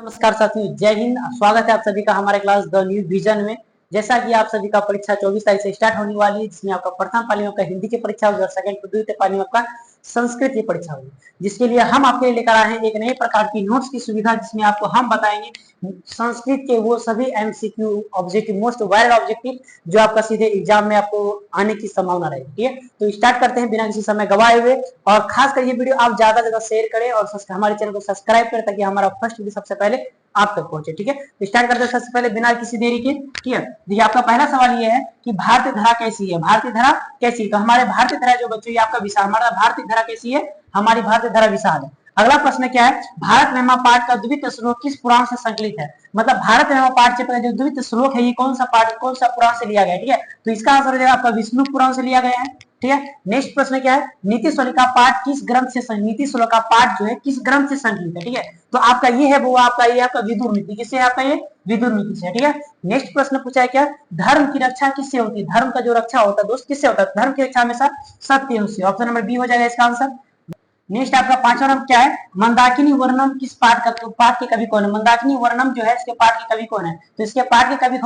नमस्कार साथियों, जय हिंद। स्वागत है आप सभी का हमारे क्लास द न्यू विजन में। जैसा कि आप सभी का परीक्षा 24 तारीख से स्टार्ट होने वाली है, जिसमें आपका प्रथम पाली में आपका हिंदी की परीक्षा होगी और सेकंड द्वितीय पाली में आपका संस्कृत की परीक्षा होगी, जिसके लिए हम आपके लिए लेकर आए हैं एक नए प्रकार की नोट्स की सुविधा, जिसमें आपको हम बताएंगे संस्कृत के वो सभी MCQ objective, most viral objective जो आपका सीधे एग्जाम में आपको आने की संभावना रहेगी। ठीक है, तो स्टार्ट करते हैं बिना किसी समय गवाए हुए। और खासकर ये वीडियो आप ज्यादा से ज्यादा शेयर करें और हमारे चैनल को सब्सक्राइब करें, ताकि हमारा फर्स्ट वीडियो सबसे पहले आप तक पहुंचे। ठीक है, तो स्टार्ट करते हैं सबसे पहले बिना किसी देरी के। ठीक है, देखिए आपका पहला सवाल ये है कि भारतीय धरा कैसी है। भारतीय धरा कैसी है? तो हमारे भारतीय धरा जो बच्चों, ये आपका विशाल, हमारा भारतीय धरा कैसी है? हमारी भारतीय धरा विशाल है। अगला प्रश्न क्या है? भारत महिमा पाठ का द्वितीय श्लोक किस पुराण से संकलित है? मतलब भारत महिमा पाठ चैप्टर का जो द्वितीय श्लोक है, ये कौन सा पाठ, कौन सा पुराण से लिया गया है? ठीक है, तो इसका आंसर हो जाएगा आपका विष्णु पुराण से लिया गया है। ठीक है, नेक्स्ट प्रश्न क्या है? नीति श्लोका पाठ किस ग्रंथ से, नीति श्लोका पाठ जो है किस ग्रंथ से संकलित है? ठीक है, तो आपका ये है वो आपका ये आपका विदुर नीति। किससे आपका ये? विदुर नीति से। ठीक है, नेक्स्ट प्रश्न पूछा है क्या? धर्म की रक्षा किससे होती है? धर्म का जो रक्षा होता है दोस्त किससे होता है? धर्म की रक्षा हमेशा सत्य से। ऑप्शन नंबर बी हो जाएगा इसका आंसर। नेक्स्ट आपका पांचवा नंबर क्या है? मंदाकिनी वर्णम किस पाठ का, पाठ के कवि कौन है? मंदाकिनी वर्णम जो है इसके पाठ के कवि कौन है? तो इसके पाठ के कवि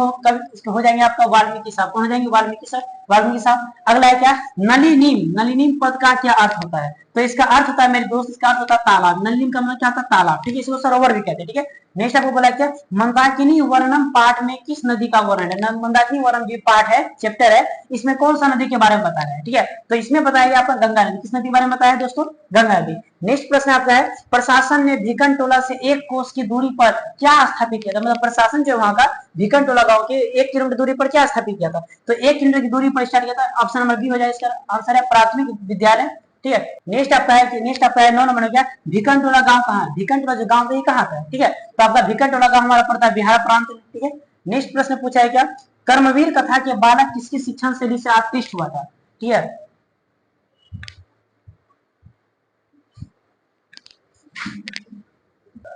हो जाएंगे आपका वाल्मीकि साहब। कौन हो जाएंगे? वाल्मीकि साहब, वाल्मीकि साहब। अगला है क्या? नलिनीम। नलिनीम पद का क्या अर्थ होता है? तो इसका अर्थ होता है मेरे दोस्त, इसका अर्थ होता है तालाब। नलिनीम का मतलब क्या होता है? तालाब। ठीक है, इसको सरोवर भी कहते हैं। ठीक है, नेक्स्ट आपको बोला क्या? मंदाकिनी वर्णम पाठ में किस नदी का वर्णन है? मंदाकिनी वर्णम जो पाठ है, चैप्टर है, इसमें कौन सा नदी के बारे में बताया है? ठीक है, तो इसमें बताया गया आपका गंगा नदी। किस नदी के बारे में बताया है दोस्तों? गंगा नदी। नेक्स्ट प्रश्न आपका है, प्रशासन ने भीकन टोला से 1 कोस की दूरी पर क्या स्थापित किया था? मतलब प्रशासन जो वहां का भीकन टोला गांव के 1 किलोमीटर दूरी पर क्या स्थापित किया था? तो 1 किलोमीटर की दूरी पर स्टार्ट किया था। ऑप्शन नंबर बी हो जाए इसका आंसर है प्राथमिक विद्यालय। ठीक है, नेक्स्ट आपका है 9 नंबर क्या? भीकन टोला गांव कहाँ? भीकन टोला जो गांव था ये कहाँ था? ठीक है, तो आपका भीकन टोला गांव हमारा पड़ता है बिहार प्रांत में। ठीक है, नेक्स्ट प्रश्न पूछा है क्या? कर्मवीर कथा के बालक किसकी शिक्षण शैली से आकृष्ट हुआ था? ठीक है,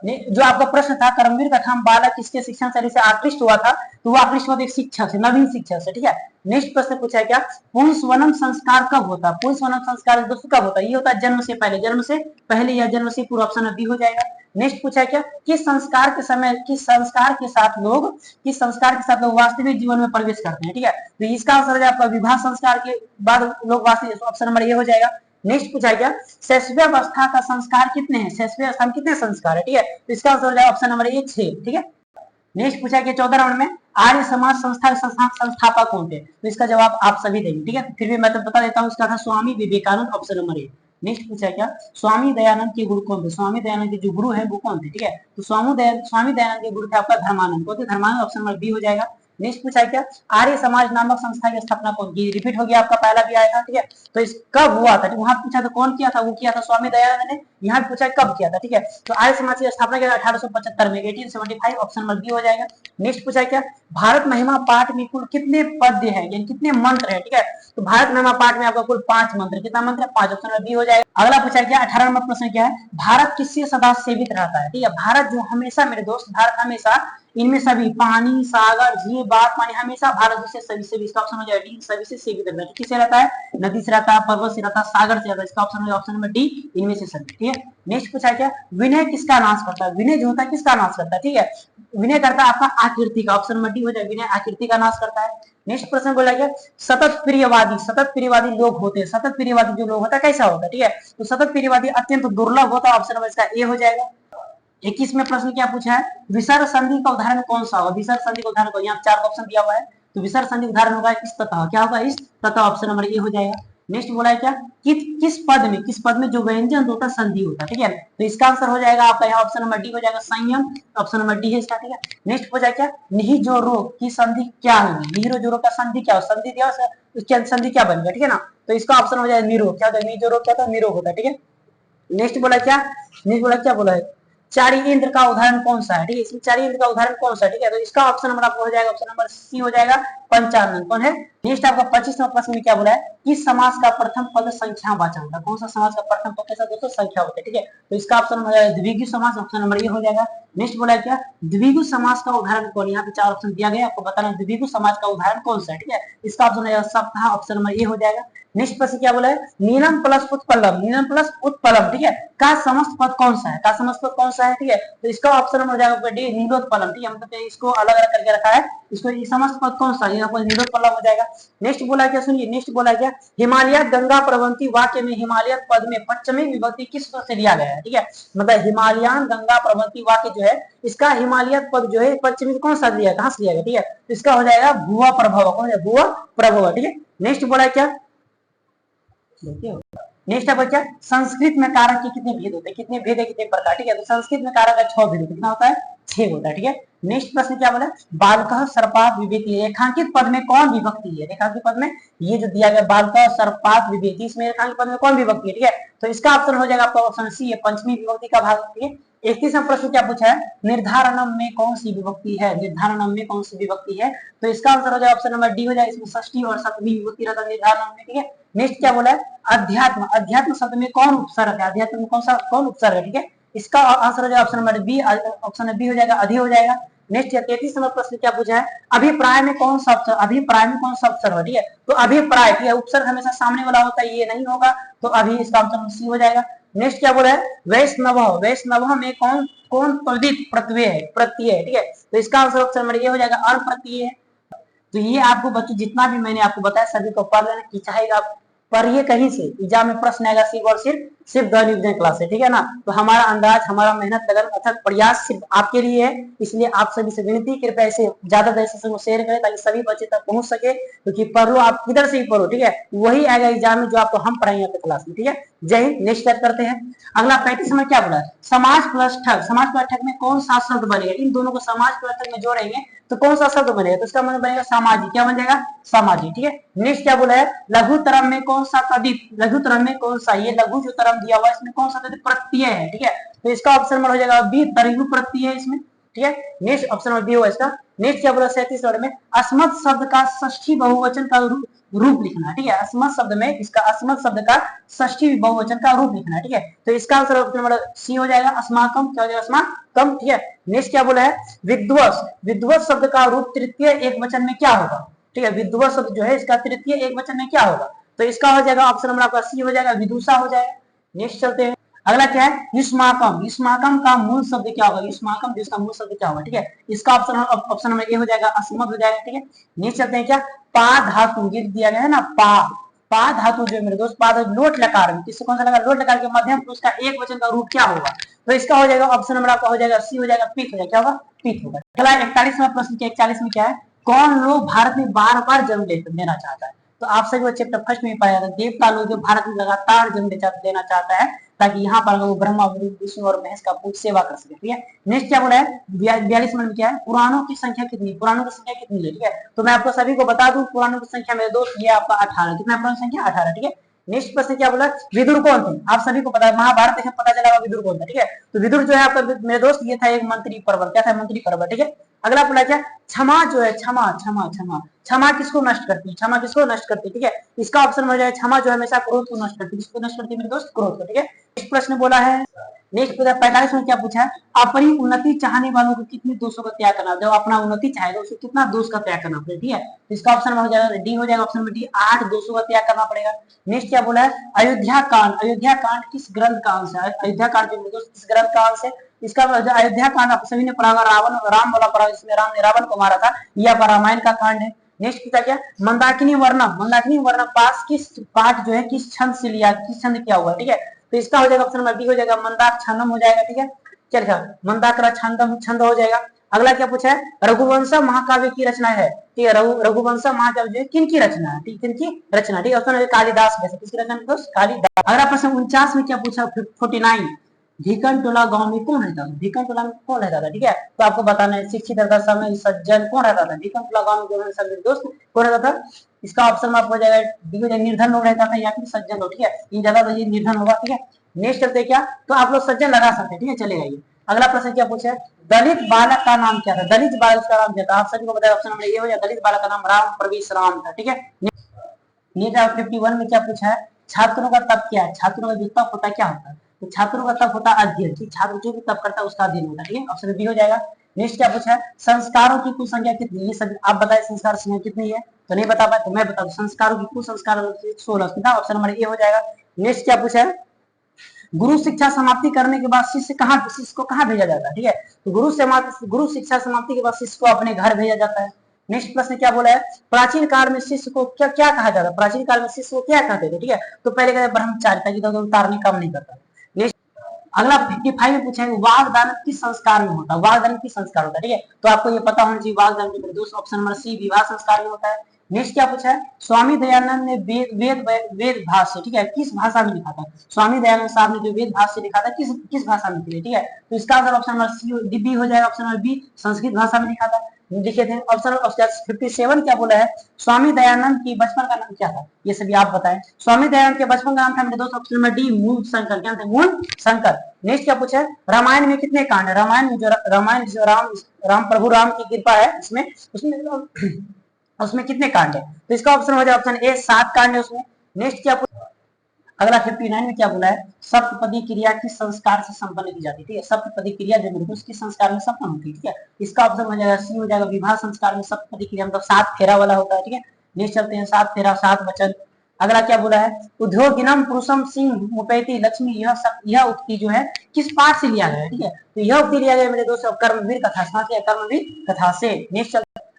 जो आपका प्रश्न था, कर्मवीर कथा बालक किसके शिक्षण शैली से आकृष्ट हुआ था? तो वो आकृष्ट हुआ एक शिक्षक से, नवीन शिक्षक से। ठीक है, नेक्स्ट प्रश्न पूछा है क्या? पुंसवनम संस्कार कब होता है? पुंसवनम संस्कार दोस्तों कब होता है? ये होता है जन्म से पहले। जन्म से पहले या जन्म से पूर्व। ऑप्शन बी हो जाएगा। नेक्स्ट पूछा है क्या? किस संस्कार के समय, किस संस्कार के साथ लोग वास्तविक जीवन में प्रवेश करते हैं? ठीक है, तो इसका आंसर है आपका विवाह संस्कार के बाद लोग वास्तविक। ऑप्शन नंबर ये हो जाएगा। नेक्स्ट पूछा गया, शैशव्यावस्था का संस्कार कितने हैं? शैशव्यावस्था में कितने संस्कार है? ठीक है, तो इसका आंसर हो जाएगा ऑप्शन नंबर ए 6। ठीक है, नेक्स्ट पूछा गया 14 नंबर में, आर्य समाज संस्था संस्थापक कौन थे? तो इसका जवाब आप सभी देंगे। ठीक है, फिर भी मैं तो बता देता हूँ, इसका था Swami Vivekananda. Option number A. Next पूछा क्या? स्वामी दयानंद के गुरु कौन थे? स्वामी दयानंद के जो गुरु है वो कौन थे? ठीक है, तो स्वामी दयानंद के गुरु थे आपका धर्मानंद। कौन थे? धर्मानंद। ऑप्शन नंबर बी हो जाएगा। नेक्स्ट पूछा क्या? आर्य समाज नामक संस्था की स्थापना कौन की? रिपीट हो गया, आपका पहला भी आया था। ठीक है, तो इस कब हुआ था? वहां पूछा था कौन किया था? वो किया था स्वामी दयानंद ने। यहाँ पूछा कब किया था? ठीक है, तो आर्य समाज की स्थापना किया 1875 में, 1875। ऑप्शन नंबर बी हो जाएगा। नेक्स्ट पूछा क्या? भारत महिमा पाठ में कुल कितने पद्य है, यानी कितने मंत्र है? ठीक है, तो भारत महिमा पाठ में आपका कुल 5 मंत्र। कितना मंत्र है? 5। ऑप्शन नंबर बी हो जाएगा। अगला पूछा क्या? 18 नंबर प्रश्न क्या है? भारत किससे सदा सेवित रहता है? ठीक है, भारत जो हमेशा मेरे दोस्त, भारत हमेशा इनमें सभी पानी, सागर, झील, बाढ़, पानी, हमेशा भारत से सभी से, इसका ऑप्शन हो जाएगा डी, सभी से सेवित रहता है। किससे रहता है? नदी से रहता है, पर्वत से रहता है, सागर से रहता है। इसका ऑप्शन नंबर डी, इनमें से सभी। ठीक है, नेक्स्ट पूछा क्या? विनय किसका नाश करता है? विनय जो होता है किसका नाश करता है? ठीक है, विनय करता है आपका आकृति का। ऑप्शन नंबर डी हो जाएगा, विनय आकृति का नाश करता है। नेक्स्ट प्रश्न बोला गया, सतत प्रियवादी लोग होते हैं। सतत प्रियवादी जो लोग होता है कैसा होता है? ठीक है, तो सतत प्रियवादी अत्यंत दुर्लभ होता है। ऑप्शन नंबर इसका ए हो जाएगा। 21 में प्रश्न क्या पूछा है? विसर्ग संधि का उदाहरण कौन सा होगा? विसर्ग संधि का उदाहरण, यहाँ 4 ऑप्शन दिया हुआ है, तो विसर्ग संधि उदाहरण होगा इस तथा। क्या होगा? इस तथा। ऑप्शन नंबर ए हो जाएगा। नेक्स्ट बोला है क्या? किस पद में जो व्यंजन होता है संधि होता है? ठीक है, तो इसका आंसर हो जाएगा आपका यहाँ ऑप्शन नंबर डी हो जाएगा, संयम। ऑप्शन नंबर डी है इसका। ठीक है, नेक्स्ट पूछा क्या? निहिजोरो की संधि क्या होगी? निहिजोरो का संधि क्या हो? संधि दिया उसकी संधि क्या बन गया? ठीक है ना, तो इसका ऑप्शन हो जाएगा निरो। क्या होता है? निहिजोरो क्या था? निरो होता है। ठीक है, नेक्स्ट बोला क्या? बोला है? चारी इंद्र का उदाहरण कौन सा है? ठीक है, चारी इंद्र का उदाहरण कौन सा है? ठीक है, तो इसका ऑप्शन नंबर आपको हो जाएगा, ऑप्शन नंबर सी हो जाएगा, पंचानन। कौन है? नेक्स्ट आपका 25वां प्रश्न में क्या बोला है, किस समास का प्रथम पद संख्यावाचक होता है। कौन सा समास का प्रथम पद कैसा दोस्तों, संख्या होता है। ठीक है, तो इसका ऑप्शन हो जाएगा द्विगु समास, ऑप्शन नंबर ए हो जाएगा। नेक्स्ट बोला है क्या, द्विगु समास का उदाहरण कौन, यहाँ पे 4 ऑप्शन दिया गया, आपको बताना द्विगु समास का उदाहरण कौन सा है। ठीक है, इसका ऑप्शन हो जाएगा सप्ताह, ऑप्शन नंबर ए हो जाएगा। नेक्स्ट प्रश्न क्या बोला है, नीलम प्लस उत्पलम, नीलम प्लस उत्पलम, ठीक है, का समस्त पद कौन सा है, का समस्त पद कौन सा है। ठीक है, तो इसका ऑप्शन नंबर हो जाएगा डी, नीलोत्पलम। ठीक है, मतलब इसको अलग अलग करके रखा है, इसको ये समस्त पद कौन सा है, यहाँ पर नीलोत्पलम हो जाएगा। नेक्स्ट बोला क्या, सुनिए नेक्स्ट बोला क्या, हिमालय गंगा प्रवंती वाक्य में हिमालय पद में पश्चिमी विभक्ति किस सूत्र से लिया गया है। ठीक है, मतलब हिमालयन गंगा प्रवंती वाक्य जो है, इसका हिमालय पद जो है पश्चिमी कौन सा लिया, कहां से लिया गया। ठीक है, तो इसका हो जाएगा भुआ प्रभव, कौन है, भुआ प्रभव। ठीक है, नेक्स्ट बोला क्या, नेक्स्ट है क्या, संस्कृत में कारक के कितने भेद होते हैं, कितने भेद है, कितने प्रकार। ठीक है, तो संस्कृत में कारक का 6 भेद, कितना होता है, 6 होता है। ठीक है, नेक्स्ट प्रश्न क्या बोला, बालकः सर्पात् विभेति, रेखांकित पद में कौन विभक्ति है, रेखांकित पद में ये जो दिया गया बालकः सर्पात् विभेति, इसमें रेखांकित पद में कौन विभक्ति है। ठीक है, तो इसका ऑप्शन हो जाएगा आपका ऑप्शन सी है, पंचमी विभक्ति का भाग। ठीक है, 31वां प्रश्न क्या पूछा है, निर्धारणम में कौन सी विभक्ति है, निर्धारणम में कौन सी विभक्ति है, तो इसका आंसर हो जाएगा ऑप्शन नंबर डी हो जाएगा, इसमें षष्ठी और सप्तमी विभक्ति रहता है निर्धारणम में। ठीक है, नेक्स्ट क्या बोला है, अध्यात्म, अध्यात्म शब्द में कौन उपसर्ग है, अध्यात्म में कौन उपसर्ग है। ठीक है, इसका आंसर हो जाएगा option number B, option B हो जाएगा, अधि हो जाएगा। नेक्स्ट 33 नंबर प्रश्न क्या पूछा है, अभिप्राय में कौन सा उपसर्ग, अभिप्राय में कौन सा उपसर्ग है। ठीक है, तो अभिप्राय, ठीक है, उपसर्ग हमेशा सामने वाला होता है, ये नहीं होगा, तो अभी इसका आंसर सी हो जाएगा। नेक्स्ट क्या बोला है, वैष्णव, वैष्णव में कौन कौन प्रत्यय है, प्रत्यय है। ठीक है, तो इसका आंसर ऑप्शन नंबर ये हो जाएगा, अण प्रत्यय है। तो ये आपको बच्चों जितना भी मैंने आपको बताया सभी को पढ़ लेना कि चाहे आप पढ़िए कहीं से, एग्जाम में प्रश्न आएगा सिर्फ और सिर्फ दैनिक विज्ञान क्लास से। ठीक है ना, तो हमारा अंदाज, हमारा मेहनत लगन अथक प्रयास सिर्फ आपके लिए है, इसलिए आप सभी से विनती कृपया इसे ज्यादा से शेयर करें ताकि सभी बच्चे तक पहुंच सके, क्योंकि पढ़ लो आप किधर से ही पढ़ो, ठीक है, वही आएगा एग्जाम में जो आपको हम पढ़ाएंगे आपके क्लास में। ठीक है, जय हिंद। नेक्स्ट स्टेप करते हैं। अगला 35 में क्या बोला है, समाज प्लस ठग, समाज प्लस ठग में कौन सा शब्द बनेगा, इन दोनों को समाज प्लस ठग में जोड़ेंगे तो कौन सा शब्द बनेगा, तो इसका मतलब बनेगा सामाजिक, क्या बन जाएगा, सामाजिक। ठीक है, नेक्स्ट क्या बोला है, लघु तरम में कौन सा तदित, लघु तरम में कौन सा, ये लघु जो तरम दिया हुआ है इसमें कौन सा तदित प्रत्यय है। ठीक है, तो इसका ऑप्शन नंबर हो जाएगा बी, तरयु प्रत्यय है इसमें। ठीक है, नेक्स्ट ऑप्शन नंबर बी होगा इसका। नेक्स्ट क्या बोला 37 वर्ड में, अस्मत् शब्द का षष्ठी बहुवचन का रूप लिखना। ठीक है, अस्मत् शब्द में इसका अस्मत् शब्द का षष्ठी बहुवचन का रूप लिखना। ठीक है, तो इसका आंसर ऑप्शन नंबर सी हो जाएगा, अस्माकम, क्या हो जाएगा, अस्माकम। ठीक है, नेक्स्ट क्या बोला है, विद्वस, विद्वस शब्द का रूप तृतीय एक वचन में क्या होगा। ठीक है, विद्वस शब्द जो है इसका तृतीय एक वचन में क्या होगा, तो इसका हो जाएगा ऑप्शन नंबर आपका सी हो जाएगा, विदुषा हो जाएगा। नेक्स्ट चलते हैं, अगला क्या है, युष्माकम, युष्माकम का मूल शब्द क्या होगा, युष्माकम जिसका मूल शब्द क्या होगा। ठीक है, इसका ऑप्शन नंबर ए हो जाएगा, अस्मत् हो जाएगा। ठीक है, नेक्स्ट चलते हैं, क्या पा धातु, ये दिया गया है ना, पा धातु जो मेरे दोस्त, पा धातु लोट लकार में, किससे कौन सा लगा, लोट लकार के मध्यम पुरुष का एक वचन का रूप क्या होगा, तो इसका हो जाएगा ऑप्शन नंबर आपका हो जाएगा सी हो जाएगा, पीत हो जाएगा, क्या होगा, पीत होगा। अगला 41वां प्रश्न के 41 में क्या है, कौन लोग भारत में बार बार जन्म लेना चाहता है, तो आप सभी वो चैप्टर फर्स्ट में पाया था, देवता लोग जो भारत में लगातार जन्म लेना चाहता है ताकि यहाँ पर वो ब्रह्मा विष्णु और महेश का पूर्ण सेवा कर सके। ठीक है, नेक्स्ट क्या बोला है, 42 में क्या है, पुराणों की संख्या कितनी, पुराणों की संख्या कितनी है। ठीक है, तो मैं आपको सभी को बता दूं पुराणों की संख्या मेरे दोस्त ये आपका 18, कितना पुराणों की संख्या 18। ठीक है, नेक्स्ट प्रश्न क्या बोला, विदुर कौन थे, आप सभी को पता है, महाभारत से पता चला विदुर कौन था। ठीक है, तो विदुर जो है आपका मेरे दोस्त ये था एक मंत्री पर्वत, क्या था, मंत्री पर्वत। ठीक है, अगला बोला क्या, क्षमा जो है, क्षमा क्षमा क्षमा, क्षमा किसको नष्ट करती है, क्षमा किसको नष्ट करती है। ठीक है, इसका ऑप्शन हो जाए, क्षमा जो है हमेशा क्रोध को नष्ट करती है, किसको नष्ट करती है मेरे दोस्त, क्रोध को। ठीक है, नेक्स्ट प्रश्न बोला है, नेक्स्ट 45 में क्या पूछा है, अपनी उन्नति चाहने वालों को कितने दोषों का त्याग करना, जब अपना उन्नति चाहेगा उसको कितना दोष का त्याग करना पड़ेगा। ठीक है, इसका ऑप्शन हो जाएगा डी हो जाएगा, ऑप्शन में डी 8 दोषों का त्याग करना पड़ेगा। नेक्स्ट क्या बोला है, अयोध्या कांड, अयोध्या कांड किस ग्रंथ का अंश है, अयोध्या कांड जो दोस्त किस ग्रंथ का अंश है, इसका अयोध्या कांड आप सभी ने पढ़ा होगा, राम वाला पढ़ा, जिसमें राम ने रावण को मारा था, यह रामायण का कांड है। नेक्स्ट पूछा क्या, मंदाकिनी वर्णम, मंदाकिनी वर्णम पास किस पाठ जो है किस छंद से लिया, किस छंद किया हुआ। ठीक है, तो इसका हो जाएगा ऑप्शन नंबर डी हो जाएगा, मंदाक छंदम हो जाएगा। ठीक है, चलिए मंदाकरा छंदम छंद हो जाएगा। अगला क्या पूछा है, रघुवंश महाकाव्य की रचना है। ठीक है, रघुवंश महाकाव्य किन की रचना है, ठीक, किन की रचना। ठीक है, ऑप्शन कालिदास, किसकी रचना दोस्त, कालिदास। अगला प्रश्न 49 में क्या पूछा, 49 ढीकन टोला गांव में कौन रहता था, ढीकन टोला में कौन रहता था। ठीक है, तो आपको बताना है, शिक्षित रहता, समय सज्जन कौन रहता था, ढीकन टोला गांव में जो है सभी दोस्त कौन रहता था, इसका ऑप्शन आप हो जाएगा डी हो जाएगा, निर्धन लोग रहता था या फिर सज्जन लोग। ठीक है, इन ज्यादा तो ये निर्धन होगा। ठीक है, नेक्स्ट चलते क्या, तो आप लोग सज्जन लगा सकते हैं। ठीक है, चलेगा ये। अगला प्रश्न क्या पूछा है, दलित बालक का नाम क्या था, दलित बालक का नाम क्या था, आप सभी को बताया ऑप्शन नंबर ए हो जाए, दलित बालक का नाम राम प्रवेश राम था। ठीक है, नीट 51 में क्या पूछा है, छात्रों का तप क्या है, छात्रों का जो तप होता है क्या होता है, तो छात्रों का तप होता है अध्ययन, ठीक, छात्र जो भी तप करता है उसका अध्ययन होता है। ठीक है, ऑप्शन बी हो जाएगा। नेक्स्ट क्या पूछा है, संस्कारों की कुल संख्या कितनी है, ये सभी आप बताए संस्कार संख्या कितनी है, तो नहीं बता पाए तो मैं बता दूं, संस्कारों की कुल संस्कार 16 कितना, ऑप्शन नंबर ए हो जाएगा। नेक्स्ट क्या पूछा है, गुरु शिक्षा समाप्ति करने के बाद शिष्य को कहाँ भेजा जाता है, ठीक है, तो गुरु शिक्षा समाप्ति के बाद शिष्य को अपने घर भेजा जाता है। नेक्स्ट प्रश्न क्या बोला है, प्राचीन काल में शिष्य को क्या क्या कहा जाता है, प्राचीन काल में शिष्य को क्या कहते थे, ठीक है, तो पहले कहते ब्रह्मचारी था, जिधर उतारने काम नहीं करता। नेक्स्ट अगला 55 में पूछा है, वाग्दान किस संस्कार में होता है, वाग्दान किस संस्कार होता है, ठीक है, तो आपको ये पता होना चाहिए, वाग्दान के दोस्तों ऑप्शन नंबर सी विवाह संस्कार में होता है। नेक्स्ट क्या पूछा है, स्वामी दयानंद ने वेद भाष्य, ठीक है, किस भाषा में लिखा था, स्वामी दयानंद साहब ने जो वेद भाष्य लिखा था किस भाषा में लिखा, ठीक है, तो इसका आंसर ऑप्शन नंबर बी हो जाएगा, ऑप्शन नंबर बी संस्कृत भाषा में लिखा था। लिखे थे ऑप्शन 57 क्या बोला है, स्वामी दयानंद की बचपन का नाम क्या था, ये सभी आप बताएं, स्वामी दयानंद के बचपन का नाम था मेरे दोस्त ऑप्शन नंबर डी मूल शंकर, क्या थे मूल शंकर। नेक्स्ट क्या पूछा है, रामायण में कितने कांड है, रामायण जो राम प्रभु राम की कृपा है उसमें उसमें कितने कांड है, तो इसका ऑप्शन हो जाए ऑप्शन ए 7 कांड है उसमें। नेक्स्ट क्या अगला 59 में क्या बोला है, सप्तपदी क्रिया किस संस्कार से संपन्न की जाती है, सप्तपदी क्रिया जो है किस संस्कार में संपन्न होती है, ठीक है, इसका ऑप्शन हो जाएगा सी हो जाएगा, विवाह संस्कार में सप्तपदी क्रिया मतलब 7 फेरा वाला होता है। ठीक है, नेक्स्ट चलते हैं 7 फेरा 7 वचन। अगला क्या बोला है, उद्योगिनम पुरुषम सिंह मुपैती लक्ष्मी, यह उक्ति जो है किस पाठ से लिया गया है, ठीक है, तो यह उक्ति लिया गया मेरे दोस्तों कर्मवीर कथा, कर्मवीर कथा से। नेक्स्ट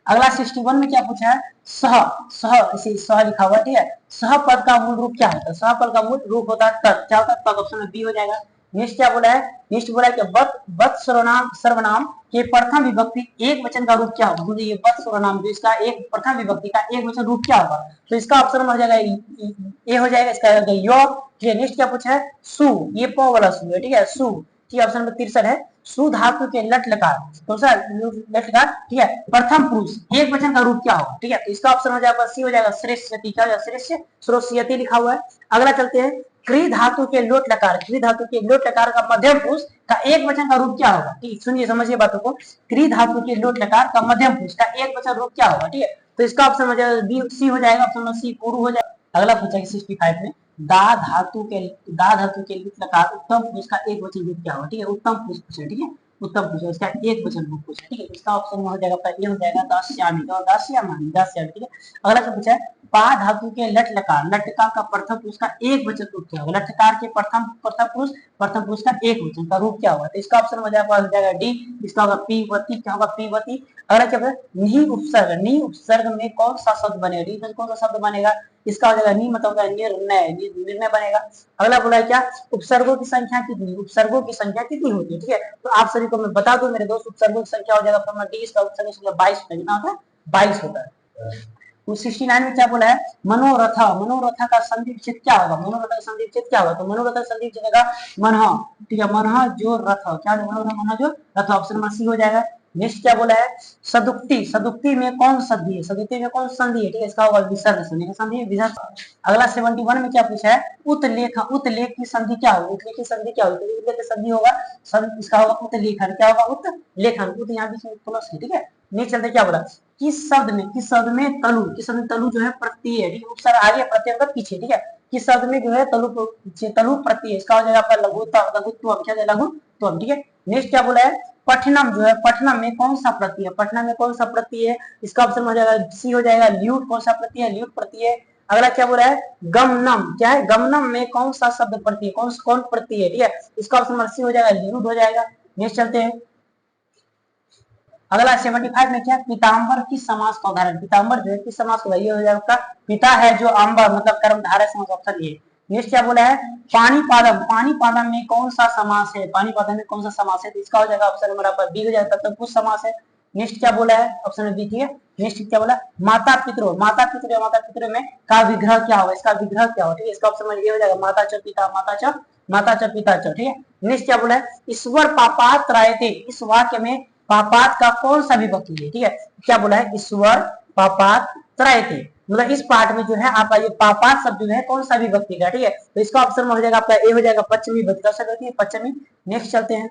अगला 61 में क्या पूछा है, सह सह इसे सह लिखा हुआ, ठीक है, सह पद का मूल रूप क्या होता है, सह पद का मूल रूप होता है तत्, क्या होता है तत्, ऑप्शन बी हो जाएगा। नेक्स्ट क्या बोला है, नेक्स्ट बोला है कि वत सर्वनाम के प्रथम विभक्ति एक वचन का रूप क्या होगा, मतलब ये वत सर्वनाम जो इसका एक प्रथम विभक्ति का एक वचन रूप क्या होगा, तो इसका ऑप्शन हो जाएगा ए हो जाएगा, इसका यो। ठीक है, नेक्स्ट क्या पूछा है, सु, ये प वाला सु है, ठीक है, सु, ठीक है, ऑप्शन नंबर 63 है, सु धातु के लट लकार, तो सर लट लकार, ठीक है, प्रथम पुरुष एक वचन का रूप क्या होगा, ठीक है, तो इसका ऑप्शन हो जाएगा सी हो जाएगा श्रेष्ठति, क्या हो जाएगा श्रेष्ठ श्रोष्यति लिखा हुआ है। अगला चलते हैं, क्री धातु के लोट लकार, क्री धातु के लोट लकार का मध्यम पुरुष का एक वचन का रूप क्या होगा, ठीक, सुनिए समझिए बातों को, क्री धातु के लोट लकार का मध्यम पुरुष का एक वचन रूप क्या होगा, ठीक है, तो इसका ऑप्शन हो जाएगा बी सी हो जाएगा, ऑप्शन नंबर सी पूर्व हो जाएगा। अगला पूछा है 65 में, दा धातु के लिट लकार उत्तम पुरुष का एक वचन रूप क्या होगा, ठीक है, उत्तम पुरुष पूछे, ठीक है, उत्तम पुरुष इसका एक वचन रूप पूछे, ठीक है, इसका ऑप्शन हो जाएगा ये हो जाएगा दास्यामी, तो दास्यामानी दास्यामी, ठीक है। अगला क्या पूछा है, पा धातु के लट लकार का प्रथम पुरुष का एक वचन रूप क्या होगा, लटकार के प्रथम पुरुष का एक वचन का रूप क्या होगा, तो इसका ऑप्शन हो जाएगा डी, इसका होगा पीवती, क्या होगा पीवती। अगला क्या है, नी उपसर्ग में कौन सा शब्द बनेगा, डी में कौन सा शब्द बनेगा, इसका हो जाएगा नी मतलब निर्णय बनेगा। अगला बोला है क्या, उपसर्गों की संख्या कितनी होती है, ठीक है, तो आप सभी को मैं बता दूं मेरे दोस्त, उपसर्गों की संख्या हो जाएगा डी, इसका उपसर्ग 22 कितना होता है 22 होता है। 69 में क्या बोला है, मनोरथ का संधि विच्छेद क्या होगा, मनोरथ का संधि विच्छेद क्या होगा, तो मनोरथ का संधि विच्छेद होगा मनह, ठीक है, मनह जो रथ, क्या मनह जो रथ, ऑप्शन नंबर सी हो जाएगा। नेक्स्ट क्या बोला है, सदुक्ति में कौन संधि है, ठीक है, इसका होगा विसर्ग संधि विसर्ग। अगला 71 में क्या पूछा है, उत्लेख की संधि क्या होगी, उत्लेख की संधि क्या होगी, उत्लेख की संधि होगा इसका होगा उत्लेखन, क्या होगा उत्लेखन, उत यहाँ बीच में प्लस है, ठीक है। नेक्स्ट चलते क्या बोला, किस शब्द में तलु जो है प्रत्यय है, ठीक है, उपसर्ग आगे प्रत्यय का पीछे, ठीक है, किस शब्द में जो है तलु प्रत्यय, इसका हो जाएगा आपका लघुत्व, क्या है लघुत्व, ठीक है। नेक्स्ट क्या बोला है, पठनम जो है, पठनम में कौन सा प्रत्यय है, इसका ऑप्शन हो जाएगा सी हो जाएगा ल्यूट, कौन सा प्रत्यय है, ल्यूट प्रत्यय। अगला क्या बोला है, गमनम, क्या है गमनम में कौन सा शब्द प्रत्यय, कौन प्रत्यय है, ठीक है, इसका ऑप्शन सी हो जाएगा ल्यूट हो जाएगा। नेक्स्ट चलते हैं, अगला 75 में क्या, पीताम्बर किस समास का उदाहरण, पीताम्बर जो है किस समास का, ये हो जाएगा पिता है जो अंबर मतलब कर्मधारय समास, ऑप्शन ये। नेक्स्ट क्या बोला है, पानीपादम में कौन सा समास है, तो इसका हो जाएगा ऑप्शन नंबर पर बी हो जाएगा, तब कुछ समास है। नेक्स्ट क्या बोला है, ऑप्शन बी, ठीक है। नेक्स्ट क्या बोला, माता पितरों में का विग्रह क्या होगा, इसका विग्रह क्या होगा, ठीक है, इसका ऑप्शन ये हो जाएगा माता च पिता च, ठीक है। नेक्स्ट क्या बोला है, ईश्वर पापात रायते, इस वाक्य में पापात का कौन सा विभक्ति है, ठीक है, क्या बोला है, ईश्वर पापात त्रायते, मतलब इस पाठ में जो है आपका ये पापात शब्द जो है कौन सा विभक्ति का, ठीक है, तो इसका ऑप्शन हो जाएगा आपका ए हो जाएगा पश्चिमी विभक्ति, पश्चिमी। नेक्स्ट चलते हैं,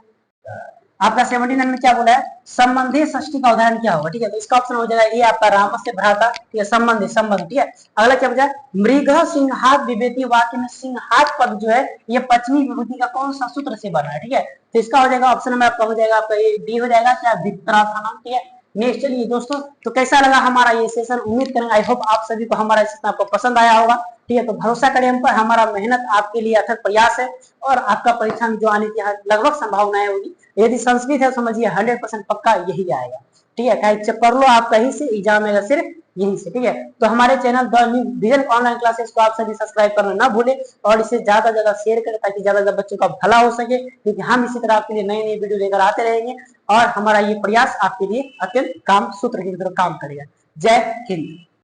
आपका 79 में क्या बोला है, संबंधी षष्ठी का उदाहरण क्या होगा, ठीक है। तो इसका ऑप्शन हो जाएगा ये आपका रामस्य भ्राता, ठीक है, संबंधी संबंध, ठीक है। अगला क्या बचा, मृग सिंहात विभूति, वाक्य में सिंहात पद जो है ये पश्चिमी विभूति का कौन सा सूत्र से बना है, ठीक है। तो इसका हो जाएगा ऑप्शन में आपका हो जाएगा आपका ये डी हो जाएगा क्या, वित्रासनम, ठीक है। नेक्स्ट चलिए दोस्तों, तो कैसा लगा हमारा ये सेशन, उम्मीद करेंगे आई होप आप सभी को हमारा सेशन आपको पसंद आया होगा, ठीक है। तो भरोसा करें हम पर, हमारा मेहनत आपके लिए अथक प्रयास है और आपका परीक्षा में जो आने की लगभग संभावनाएं होगी, यदि संस्कृत है समझिए 100% पक्का यही आएगा, ठीक है। चाहे कर लो आप कहीं से, एग्जाम आएगा सिर्फ यहीं से, ठीक है। तो हमारे channel the new vision online classes को आप सभी सब्सक्राइब करना ना भूले और इसे ज्यादा ज्यादा शेयर करें ताकि ज्यादा ज्यादा बच्चों का भला हो सके, क्योंकि हम इसी तरह आपके लिए नई नई वीडियो लेकर आते रहेंगे और हमारा ये प्रयास आपके लिए अत्यंत काम सूत्र की तरह काम करेगा। जय हिंद।